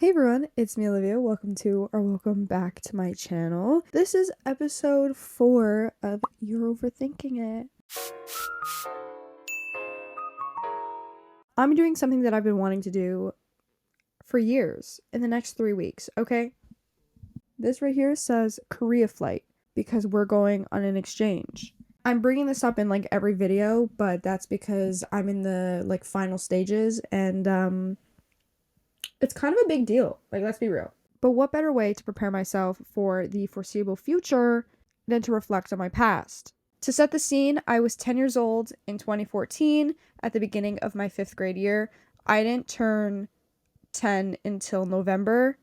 Hey everyone, it's me Olivia. Welcome back to my channel. This is episode 4 of You're Overthinking It. I'm doing something that I've been wanting to do for years in the next 3 weeks, okay? This right here says Korea flight because we're going on an exchange. I'm bringing this up in every video, but that's because I'm in the final stages and it's kind of a big deal. Let's be real. But what better way to prepare myself for the foreseeable future than to reflect on my past? To set the scene, I was 10 years old in 2014 at the beginning of my 5th grade year. I didn't turn 10 until November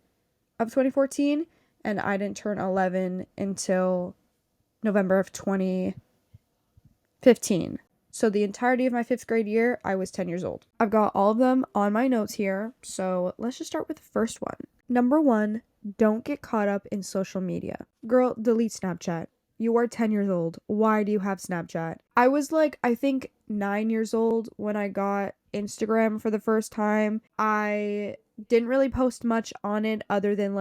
of 2014, and I didn't turn 11 until November of 2015. So the entirety of my 5th grade year, I was 10 years old. I've got all of them on my notes here, so let's just start with the first one. Number 1, don't get caught up in social media. Girl, delete Snapchat. You are 10 years old. Why do you have Snapchat? I was I think 9 years old when I got Instagram for the first time. I didn't really post much on it other than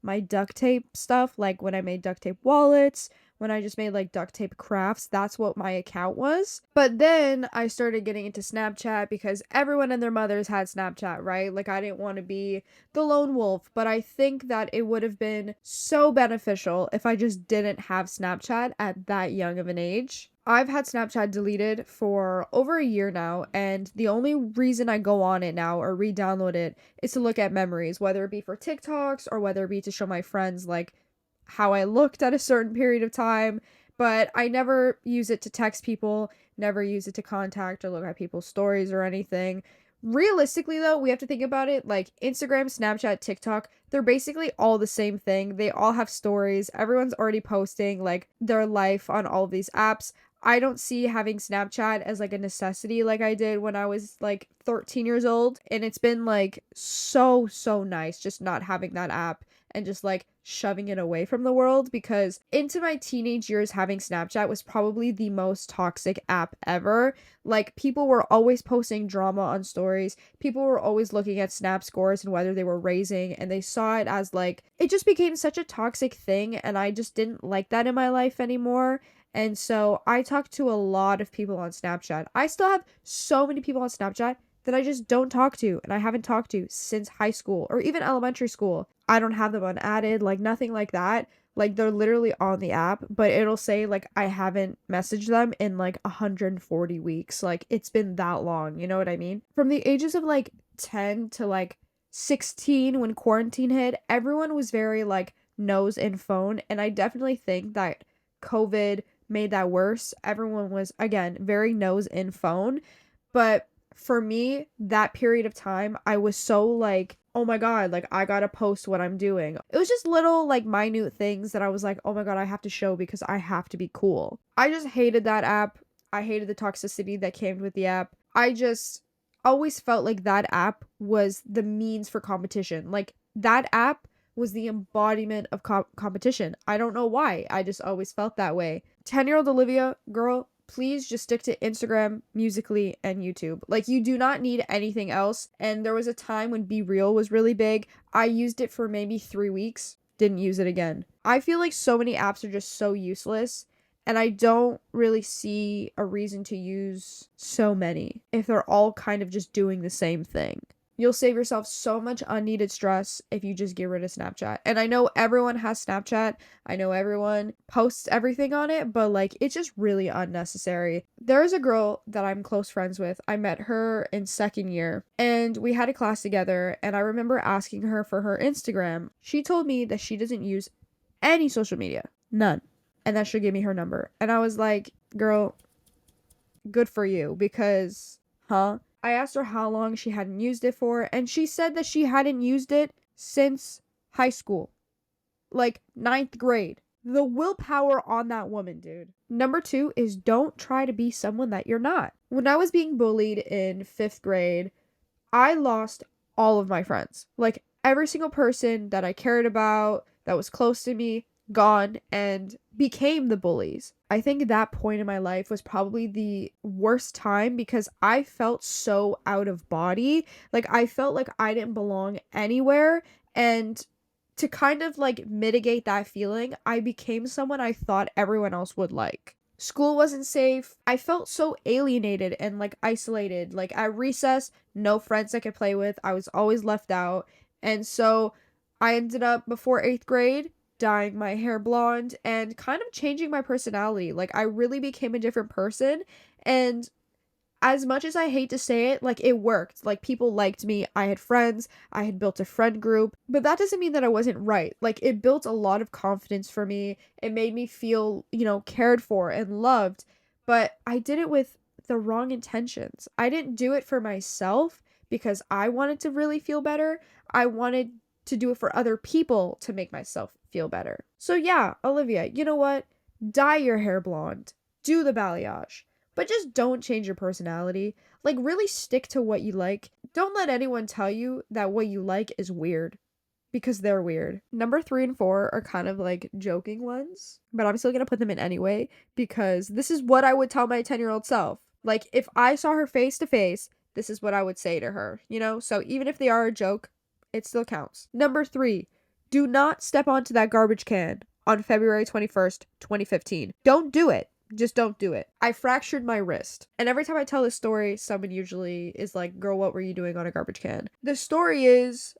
my duct tape stuff, when I made duct tape wallets, when I just made duct tape crafts. That's what my account was. But then I started getting into Snapchat because everyone and their mothers had Snapchat, right? I didn't want to be the lone wolf, but I think that it would have been so beneficial if I just didn't have Snapchat at that young of an age. I've had Snapchat deleted for over a year now, and the only reason I go on it now or re-download it is to look at memories, whether it be for TikToks or whether it be to show my friends how I looked at a certain period of time. But I never use it to text people, never use it to contact or look at people's stories or anything. Realistically though, we have to think about it Instagram, Snapchat, TikTok, they're basically all the same thing. They all have stories. Everyone's already posting their life on all of these apps. I don't see having Snapchat as a necessity like I did when I was 13 years old, and it's been so nice just not having that app and just shoving it away from the world, because into my teenage years having Snapchat was probably the most toxic app ever. People were always posting drama on stories. People were always looking at Snap scores and whether they were raising, and they saw it as it just became such a toxic thing, and I just didn't like that in my life anymore. And so I talked to a lot of people on Snapchat. I still have so many people on Snapchat that I just don't talk to, and I haven't talked to since high school or even elementary school. I don't have them unadded, nothing like that. They're literally on the app, but it'll say I haven't messaged them in 140 weeks. It's been that long, you know what I mean? From the ages of 10 to 16, when quarantine hit, everyone was very nose in phone, and I definitely think that COVID made that worse. Everyone was, again, very nose in phone. But for me, that period of time, I was so oh my god, I gotta post what I'm doing. It was just little minute things that I was oh my god, I have to show because I have to be cool. I just hated that app. I hated the toxicity that came with the app. I just always felt that app was the means for competition. That app was the embodiment of competition. I don't know why. I just always felt that way. 10-year-old Olivia, girl, please just stick to Instagram, Musical.ly, and YouTube. You do not need anything else. And there was a time when Be Real was really big. I used it for maybe 3 weeks, didn't use it again. I feel so many apps are just so useless, and I don't really see a reason to use so many if they're all kind of just doing the same thing. You'll save yourself so much unneeded stress if you just get rid of Snapchat. And I know everyone has Snapchat. I know everyone posts everything on it, but it's just really unnecessary. There's a girl that I'm close friends with. I met her in 2nd year and we had a class together, and I remember asking her for her Instagram. She told me that she doesn't use any social media. None. And that she'll give me her number. And I was like, girl, good for you, because, huh? I asked her how long she hadn't used it for, and she said that she hadn't used it since high school. 9th grade. The willpower on that woman, dude. Number 2 is don't try to be someone that you're not. When I was being bullied in 5th grade, I lost all of my friends. Every single person that I cared about, that was close to me, gone and became the bullies. I think that point in my life was probably the worst time because I felt so out of body. I felt like I didn't belong anywhere, And to kind of like mitigate that feeling, I became someone I thought everyone else would like. School wasn't safe. I felt so alienated and like isolated. Like at recess, no friends I could play with. I was always left out. And so I ended up before 8th grade dyeing my hair blonde and kind of changing my personality. Like I really became a different person. And as much as I hate to say it, like it worked. Like people liked me. I had friends. I had built a friend group. But that doesn't mean that I wasn't right. Like it built a lot of confidence for me. It made me feel, cared for and loved. But I did it with the wrong intentions. I didn't do it for myself because I wanted to really feel better. I wanted to do it for other people to make myself feel better. So yeah, Olivia, you know what? Dye your hair blonde. Do the balayage. But just don't change your personality. Like, really stick to what you like. Don't let anyone tell you that what you like is weird. Because they're weird. Number 3 and 4 are kind of like joking ones. But I'm still gonna put them in anyway. Because this is what I would tell my 10-year-old self. Like, if I saw her face to face, this is what I would say to her. So even if they are a joke, it still counts. Number 3, do not step onto that garbage can on February 21st, 2015. Don't do it. Just don't do it. I fractured my wrist. And every time I tell this story, someone usually is like, girl, what were you doing on a garbage can? The story is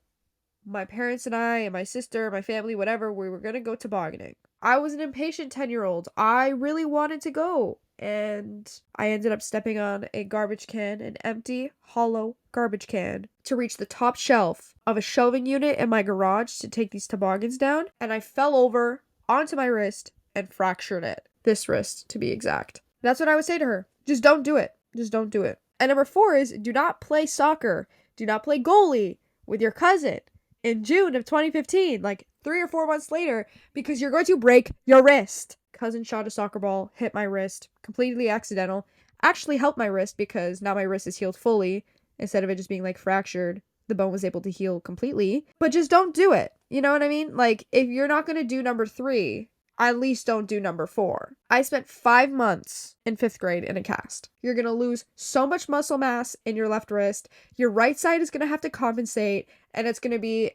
my parents and I and my sister, my family, whatever, we were going to go tobogganing. I was an impatient 10-year-old. I really wanted to go. And I ended up stepping on a garbage can, an empty, hollow garbage can, to reach the top shelf of a shelving unit in my garage to take these toboggans down. And I fell over onto my wrist and fractured it. This wrist, to be exact. That's what I would say to her. Just don't do it. Just don't do it. And number 4 is do not play soccer. Do not play goalie with your cousin in June of 2015, like 3 or 4 months later, because you're going to break your wrist. Cousin shot a soccer ball, hit my wrist, completely accidental. Actually helped my wrist because now my wrist is healed fully. Instead of it just being like fractured, the bone was able to heal completely. But just don't do it. You know what I mean? Like, if you're not going to do number 3, at least don't do number 4. I spent 5 months in 5th grade in a cast. You're going to lose so much muscle mass in your left wrist. Your right side is going to have to compensate, and it's going to be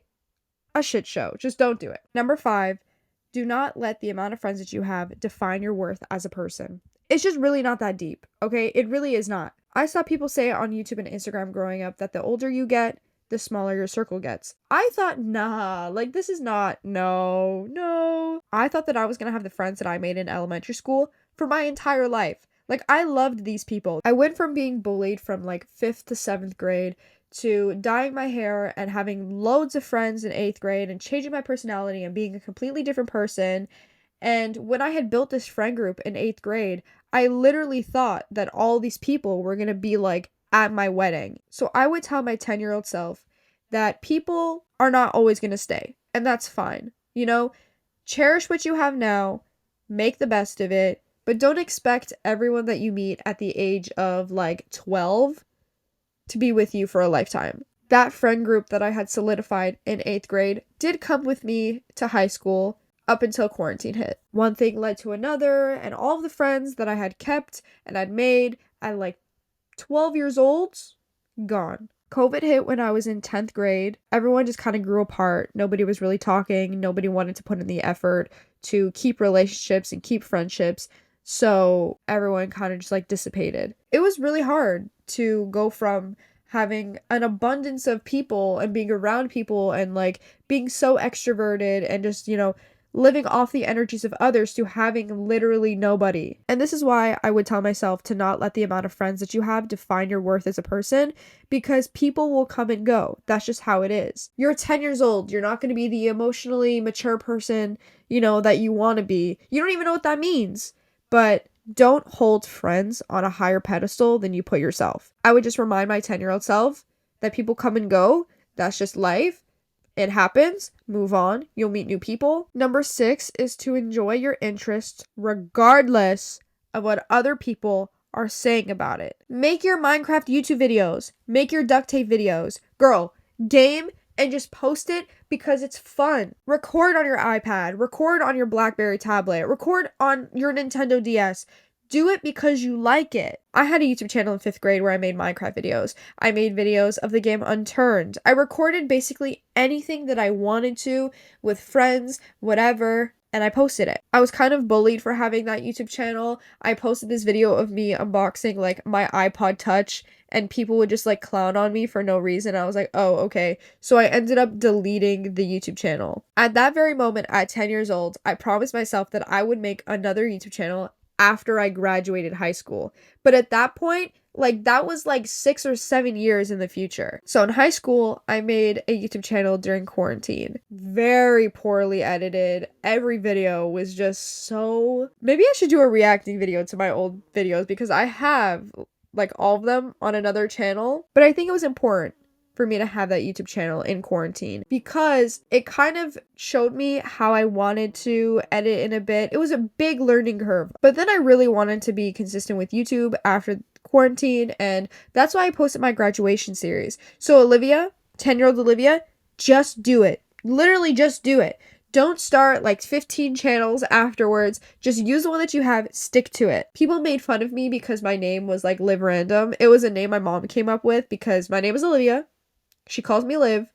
a shit show. Just don't do it. Number 5, do not let the amount of friends that you have define your worth as a person. It's just really not that deep, okay? It really is not. I saw people say on YouTube and Instagram growing up that the older you get, the smaller your circle gets. I thought, nah, like this is not, no. I thought that I was gonna have the friends that I made in elementary school for my entire life. Like, I loved these people. I went from being bullied from like 5th to 7th grade to dyeing my hair and having loads of friends in 8th grade and changing my personality and being a completely different person. And when I had built this friend group in 8th grade, I literally thought that all these people were gonna be like at my wedding. So I would tell my 10-year-old self that people are not always gonna stay, and that's fine. Cherish what you have now, make the best of it, but don't expect everyone that you meet at the age of like 12 to be with you for a lifetime. That friend group that I had solidified in 8th grade did come with me to high school up until quarantine hit. One thing led to another, and all of the friends that I had kept and I'd made at like 12 years old, gone. COVID hit when I was in 10th grade. Everyone just kind of grew apart. Nobody was really talking. Nobody wanted to put in the effort to keep relationships and keep friendships. So everyone kind of just like dissipated. It was really hard to go from having an abundance of people and being around people and like being so extroverted and just, living off the energies of others to having literally nobody. And this is why I would tell myself to not let the amount of friends that you have define your worth as a person, because people will come and go. That's just how it is. You're 10 years old. You're not going to be the emotionally mature person, that you want to be. You don't even know what that means. But don't hold friends on a higher pedestal than you put yourself. I would just remind my 10-year-old self that people come and go. That's just life. It happens. Move on. You'll meet new people. Number 6 is to enjoy your interests regardless of what other people are saying about it. Make your Minecraft YouTube videos. Make your duct tape videos. Girl, game and just post it because it's fun. Record on your iPad. Record on your BlackBerry tablet. Record on your Nintendo DS. Do it because you like it. I had a YouTube channel in 5th grade where I made Minecraft videos. I made videos of the game Unturned. I recorded basically anything that I wanted to with friends, whatever, and I posted it. I was kind of bullied for having that YouTube channel. I posted this video of me unboxing like my iPod Touch, and people would just like clown on me for no reason. I was like, oh, okay. So I ended up deleting the YouTube channel. At that very moment, at 10 years old, I promised myself that I would make another YouTube channel after I graduated high school. But at that point, like that was like 6 or 7 years in the future. So in high school, I made a YouTube channel during quarantine. Very poorly edited. Every video was just so... Maybe I should do a reacting video to my old videos because I have like all of them on another channel. But I think it was important for me to have that YouTube channel in quarantine because it kind of showed me how I wanted to edit in a bit. It was a big learning curve, but then I really wanted to be consistent with YouTube after quarantine, and that's why I posted my graduation series. So Olivia, 10-year-old Olivia, just do it. Literally just do it. Don't start like 15 channels afterwards. Just use the one that you have, stick to it. People made fun of me because my name was like Liv Random. It was a name my mom came up with because my name is Olivia. She calls me Liv,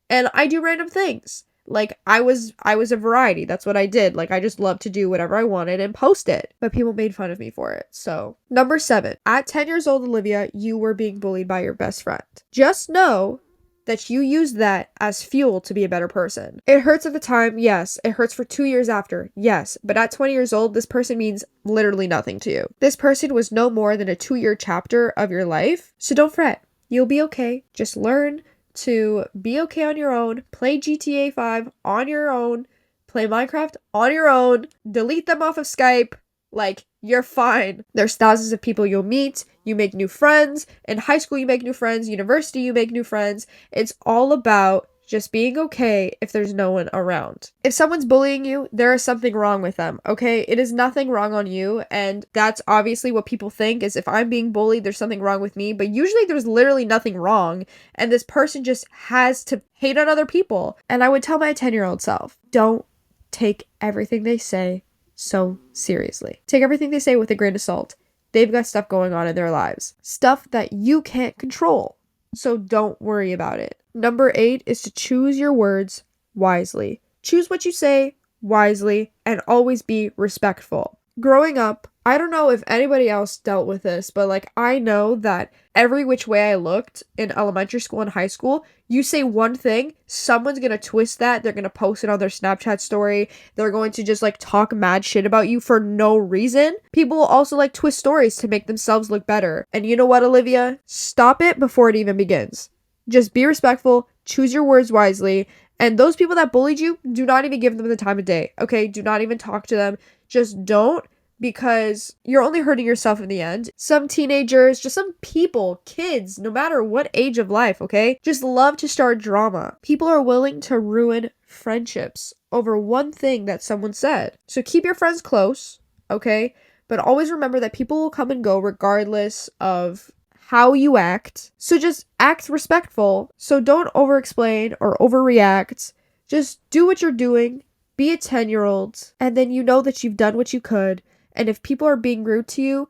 and I do random things. Like, I was a variety. That's what I did. Like, I just loved to do whatever I wanted and post it. But people made fun of me for it. So, number 7. At 10 years old, Olivia, you were being bullied by your best friend. Just know that you used that as fuel to be a better person. It hurts at the time, yes. It hurts for 2 years after, yes. But at 20 years old, this person means literally nothing to you. This person was no more than a 2-year chapter of your life. So don't fret. You'll be okay. Just learn to be okay on your own, play GTA 5 on your own, play Minecraft on your own, delete them off of Skype, like, you're fine. There's thousands of people you'll meet, you make new friends, in high school you make new friends, university you make new friends. It's all about just being okay if there's no one around. If someone's bullying you, there is something wrong with them, okay? It is nothing wrong on you, and that's obviously what people think is if I'm being bullied, there's something wrong with me, but usually there's literally nothing wrong, and this person just has to hate on other people. And I would tell my 10-year-old self, don't take everything they say so seriously. Take everything they say with a grain of salt. They've got stuff going on in their lives. Stuff that you can't control. So don't worry about it. Number 8 is to choose your words wisely. Choose what you say wisely and always be respectful. Growing up, I don't know if anybody else dealt with this, but like I know that every which way I looked in elementary school and high school, you say one thing, someone's gonna twist that, they're gonna post it on their Snapchat story, they're going to just like talk mad shit about you for no reason. People will also like twist stories to make themselves look better. And you know what, Olivia? Stop it before it even begins. Just be respectful, choose your words wisely, and those people that bullied you, do not even give them the time of day, okay? Do not even talk to them. Just don't, because you're only hurting yourself in the end. Some teenagers, just some people, kids, no matter what age of life, okay, just love to start drama. People are willing to ruin friendships over one thing that someone said. So keep your friends close, okay? But always remember that people will come and go regardless of how you act. So just act respectful. So don't over-explain or overreact. Just do what you're doing. Be a 10-year-old. And then you know that you've done what you could. And if people are being rude to you,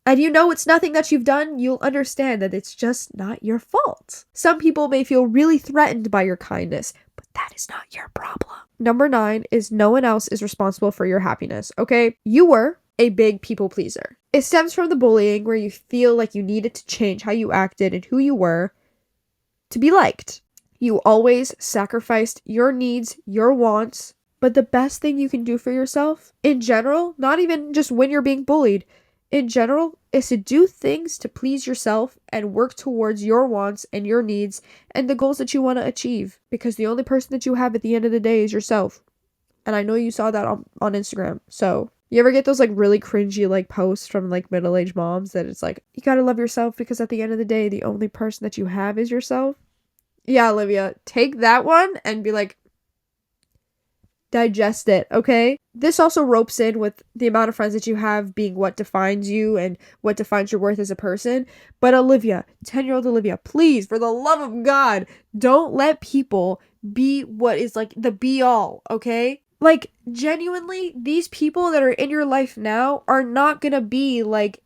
and you know it's nothing that you've done, you'll understand that it's just not your fault. Some people may feel really threatened by your kindness, but that is not your problem. Number 9 is no one else is responsible for your happiness, okay? You were a big people pleaser. It stems from the bullying where you feel like you needed to change how you acted and who you were to be liked. You always sacrificed your needs, your wants, but the best thing you can do for yourself, in general, not even just when you're being bullied, in general, is to do things to please yourself and work towards your wants and your needs and the goals that you want to achieve. Because the only person that you have at the end of the day is yourself. And I know you saw that on Instagram. So you ever get those like really cringy like posts from like middle-aged moms that it's like, you gotta love yourself because at the end of the day, the only person that you have is yourself? Yeah, Olivia, take that one and be like, digest it, okay? This also ropes in with the amount of friends that you have being what defines you and what defines your worth as a person. But Olivia, 10-year-old Olivia, please, for the love of God, don't let people be what is like the be all, okay? Like, genuinely, these people that are in your life now are not gonna be, like,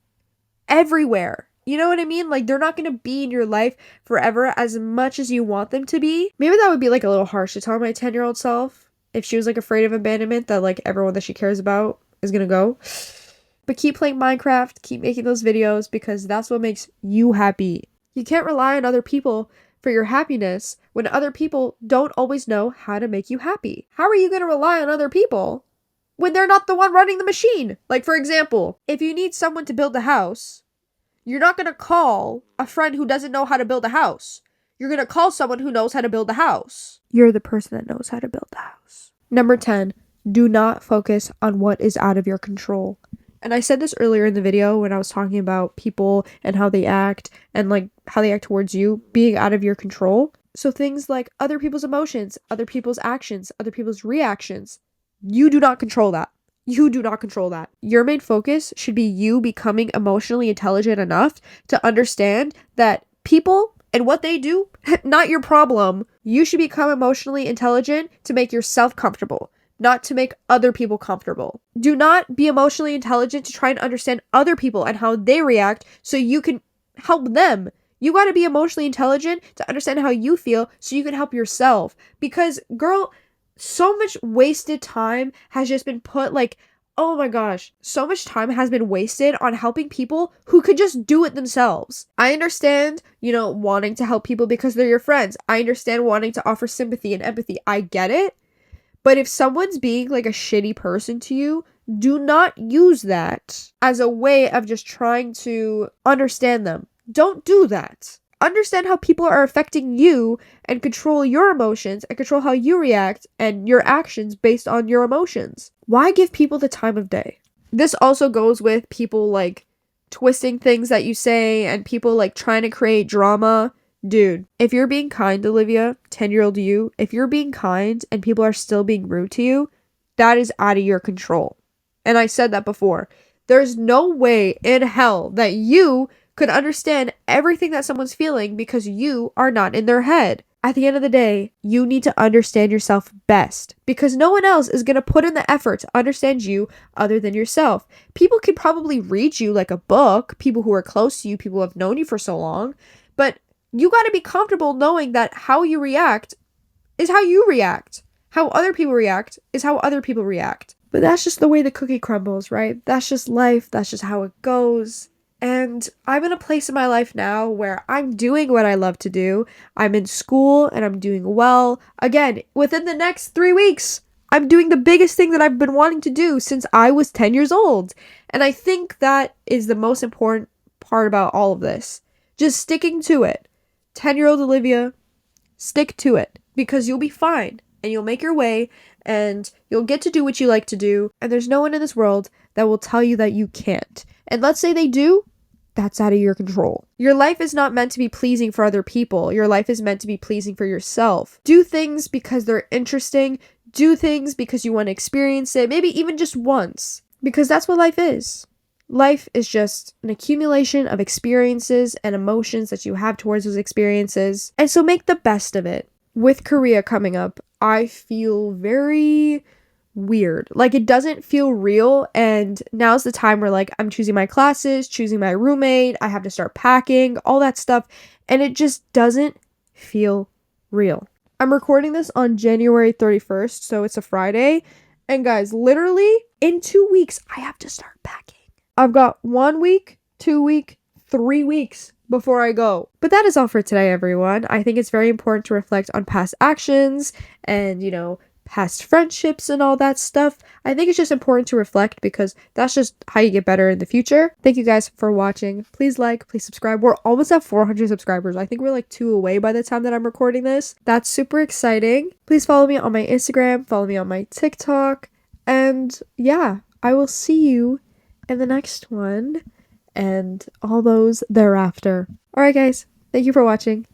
everywhere. You know what I mean? Like, they're not gonna be in your life forever as much as you want them to be. Maybe that would be, like, a little harsh to tell my 10-year-old self if she was, like, afraid of abandonment, that, like, everyone that she cares about is gonna go. But keep playing Minecraft, keep making those videos, because that's what makes you happy. You can't rely on other people for your happiness when other people don't always know how to make you happy. How are you going to rely on other people when they're not the one running the machine? Like, for example, if you need someone to build a house, you're not going to call a friend who doesn't know how to build a house. You're going to call someone who knows how to build a house. You're the person that knows how to build the house. Number 10, do not focus on what is out of your control. And I said this earlier in the video when I was talking about people and how they act and like how they act towards you being out of your control. So things like other people's emotions, other people's actions, other people's reactions, you do not control that. You do not control that. Your main focus should be you becoming emotionally intelligent enough to understand that people and what they do, not your problem. You should become emotionally intelligent to make yourself comfortable, not to make other people comfortable. Do not be emotionally intelligent to try and understand other people and how they react so you can help them. You got to be emotionally intelligent to understand how you feel so you can help yourself. Because, girl, so much wasted time has just been put, like, oh my gosh, so much time has been wasted on helping people who could just do it themselves. I understand, wanting to help people because they're your friends. I understand wanting to offer sympathy and empathy. I get it. But if someone's being like a shitty person to you, do not use that as a way of just trying to understand them. Don't do that. Understand how people are affecting you and control your emotions and control how you react and your actions based on your emotions. Why give people the time of day? This also goes with people like twisting things that you say and people like trying to create drama. Dude, if you're being kind, Olivia, 10-year-old you, if you're being kind and people are still being rude to you, that is out of your control. And I said that before. There's no way in hell that you could understand everything that someone's feeling because you are not in their head. At the end of the day, you need to understand yourself best because no one else is going to put in the effort to understand you other than yourself. People can probably read you like a book, people who are close to you, people who have known you for so long, but you got to be comfortable knowing that how you react is how you react. How other people react is how other people react. But that's just the way the cookie crumbles, right? That's just life. That's just how it goes. And I'm in a place in my life now where I'm doing what I love to do. I'm in school and I'm doing well. Again, within the next 3 weeks, I'm doing the biggest thing that I've been wanting to do since I was 10 years old. And I think that is the most important part about all of this. Just sticking to it. 10-year-old Olivia, stick to it because you'll be fine and you'll make your way and you'll get to do what you like to do. And there's no one in this world that will tell you that you can't. And let's say they do, that's out of your control. Your life is not meant to be pleasing for other people. Your life is meant to be pleasing for yourself. Do things because they're interesting. Do things because you want to experience it, maybe even just once, because that's what life is. Life is just an accumulation of experiences and emotions that you have towards those experiences. And so make the best of it. With Korea coming up, I feel very weird. Like it doesn't feel real. And now's the time where like I'm choosing my classes, choosing my roommate, I have to start packing, all that stuff. And it just doesn't feel real. I'm recording this on January 31st, so it's a Friday. And guys, literally in 2 weeks, I have to start packing. I've got 1 week, 2 week, 3 weeks before I go. But that is all for today, everyone. I think it's very important to reflect on past actions and, past friendships and all that stuff. I think it's just important to reflect because that's just how you get better in the future. Thank you guys for watching. Please like, please subscribe. We're almost at 400 subscribers. I think we're like 2 away by the time that I'm recording this. That's super exciting. Please follow me on my Instagram, follow me on my TikTok, and yeah, I will see you in the next one and all those thereafter. All right, guys. Thank you for watching.